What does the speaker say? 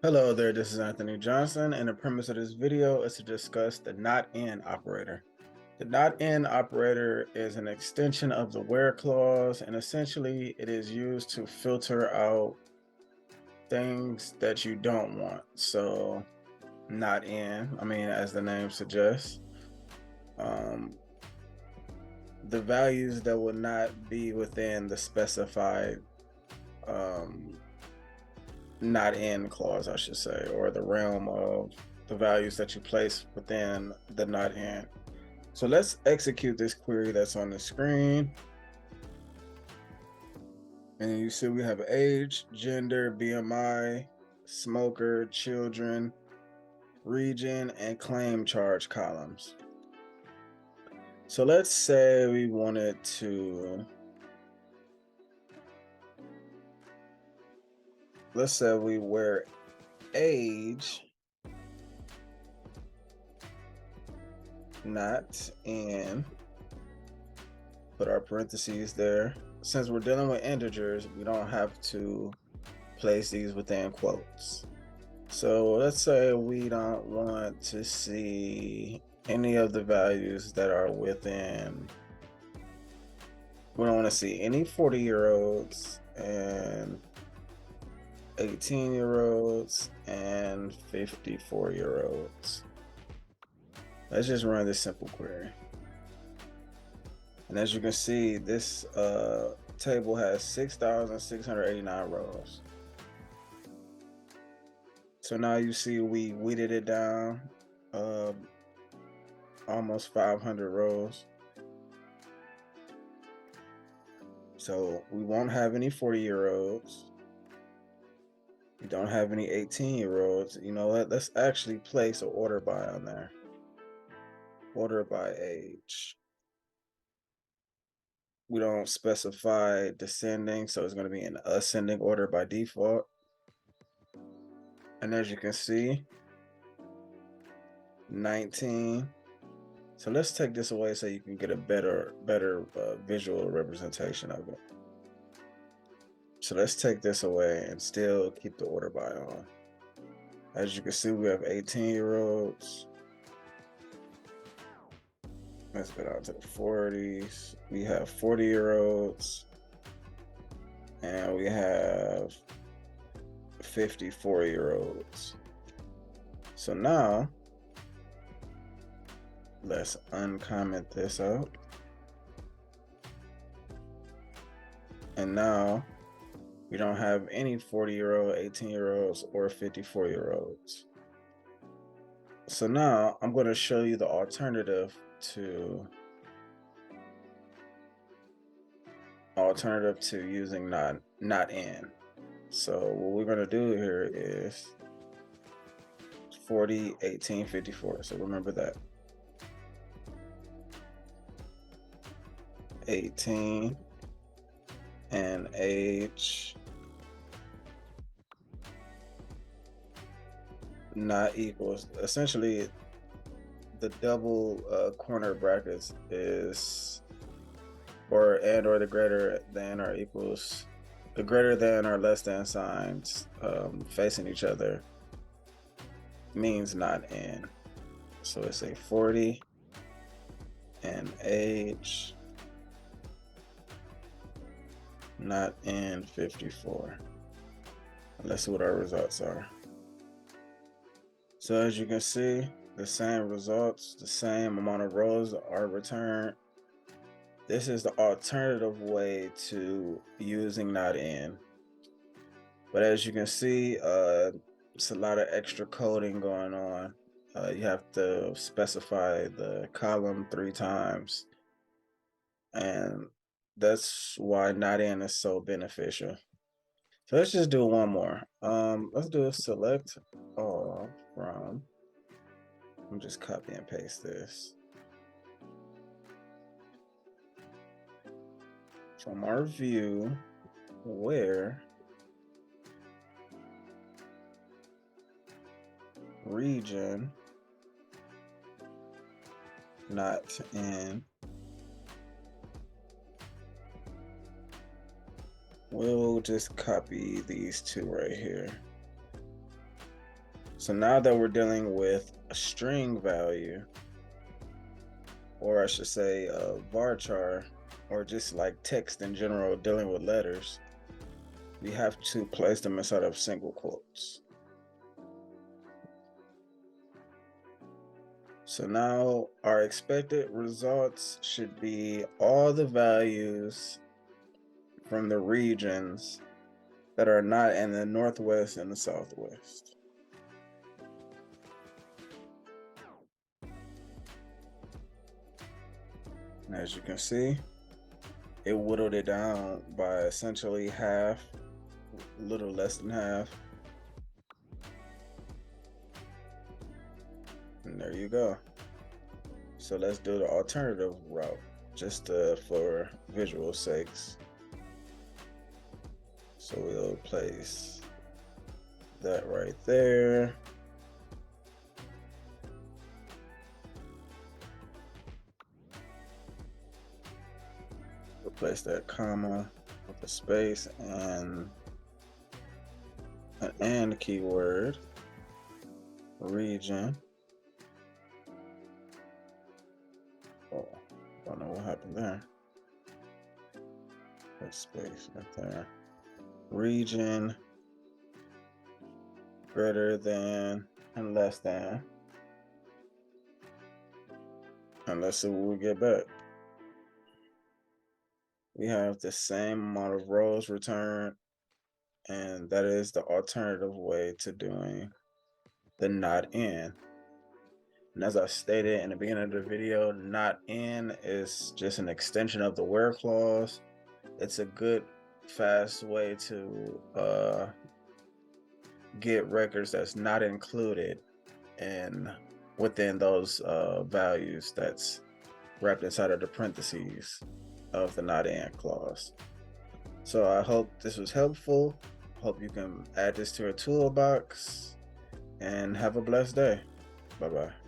Hello there, this is Anthony Johnson, and the premise of this video is to discuss the not in operator. The not in operator is an extension of the where clause, and essentially it is used to filter out things that you don't want. So, not in, as the name suggests, um, the values that will not be within the specified um, not in clause, I should say, or the realm of the values that you place within the not in. So let's execute this query that's on the screen. And you see we have age, gender, BMI, smoker, children, region, and claim charge columns. So let's say we wanted to, let's say we were age not in, put our parentheses there. Since we're dealing with integers, we don't have to place these within quotes. So let's say we don't want to see any of the values that are within, we don't want to see any 40-year-olds and 18-year-olds and 54-year-olds. Let's just run this simple query. And as you can see, this table has 6,689 rows. So now you see we weeded it down almost 500 rows. So we won't have any 40-year-olds. We don't have any 18-year-olds. You know what? Let's actually place an order by on there. Order by age. We don't specify descending, so it's going to be in ascending order by default. And as you can see, 19. So let's take this away so you can get a better visual representation of it. So let's take this away and still keep the order by on. As you can see, we have 18-year-olds. Let's go down to the 40s. We have 40-year-olds. And we have 54-year-olds. So now, let's uncomment this out. And now, we don't have any 40-year-old, 18-year-olds, or 54-year-olds. So now, I'm going to show you the alternative to using not in. So what we're going to do here is 40, 18, 54. So remember that. 18 and age not equals, essentially the double corner brackets is or the greater than or equals, the greater than or less than signs facing each other means not in. So it's a 40 and age not in 54. Let's see what our results are. So as you can see, the same results, the same amount of rows are returned. This is the alternative way to using not in. But as you can see, it's a lot of extra coding going on. You have to specify the column 3 times. And that's why not in is so beneficial. So let's just do one more. Let's do a select all from, I'm just copy and paste this. From our view, where region not in, we'll just copy these two right here. So now that we're dealing with a string value, or I should say a varchar, or just like text in general dealing with letters, we have to place them inside of single quotes. So now our expected results should be all the values from the regions that are not in the Northwest and the Southwest. And as you can see, it whittled it down by essentially half, a little less than half. And there you go. So let's do the alternative route, just for visual sakes. So we'll place that right there. Replace that comma with a space and an and keyword, region. Oh, don't know what happened there. That space right there. Region greater than and less than. And let's see what we get back. We have the same amount of rows returned, and that is the alternative way to doing the not in. And as I stated in the beginning of the video, not in is just an extension of the where clause. It's a good, fast way to get records that's not included in within those values that's wrapped inside of the parentheses of the not in clause. So I hope this was helpful. Hope you can add this to your toolbox and have a blessed day. Bye-bye.